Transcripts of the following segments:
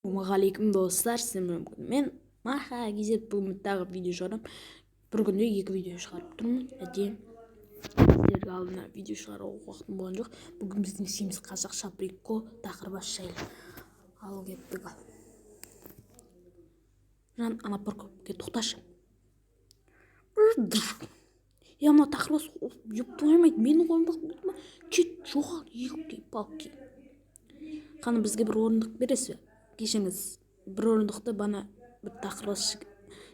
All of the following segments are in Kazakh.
Ассалаумағалейкум достар, мен Маха Гизет. Бүгін тағы видео шығарам. Бір күнде 2 видео шығарып тұрмын. Әдем сіздерге алдына видео шығаруға уақытым болған жоқ. Бүгін біздің ісіміз қазақша прикол тақырбас жайлы. Ал кеттік ал. Жан ана парковке тоқташы. Мына тақырбас ұйықтаймайды. Менің қолымда болма. Кет жоғал, екі палки. Қаны бізге бір орындық бересіз бе? Кешіңіз бір орындықты бана бір тақырбас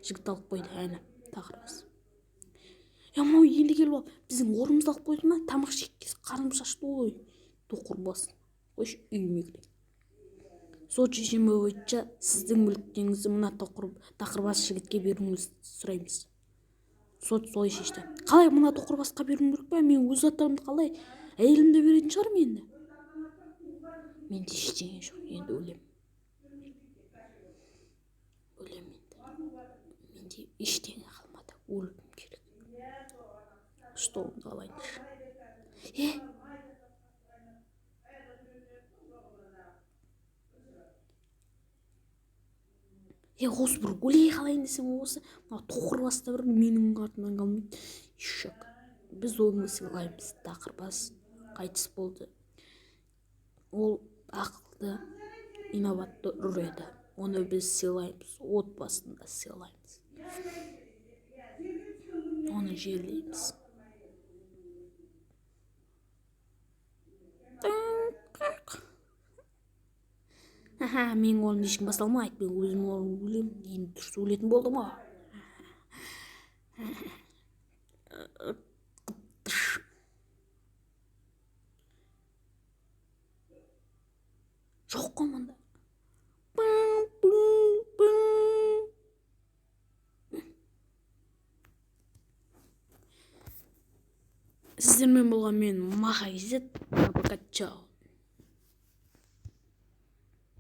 жігіт алып қойды. Әне тақырбас. Мынау енді келіп алып біздің орнымызды алып қойды ма? Тамақ жегкез қарным шашты ғой. Тоқырбас. Қойшы үйіме кірейін. Сот шешімі бойынша сіздің мүліктеріңізді мына тақырбас жігітке беруіңізді сұраймыз. Сот солай шешті. Қалай мына тоқырбасқа беруім керек пе? Мен өз заттарымды қалай әйелімді беретін шығармын енді. Менде ештеңе жоқ, енді өлем. Менде ештеңе қалмады, өлім керек. Столымды алайыншы. Осы бір өлей қалайын десем осы. Тоқырбаста бір менің артымнан қалмайды. Шок. Біз оны сыйлаймыз. Тақырбас қайтыс болды. Ол ақылды, инноватты еді. Оны біз сыйлаймыз. Отбасында сыйлаймыз. Оны жерлейміз. Менің қолым ешкім баса алмайды. Мен өзім өлем. Енді дұрыс өлетін болдым ма? Жоқ қой мұнда. Сіздермен болған мен Маха Гизет. Пока, чао.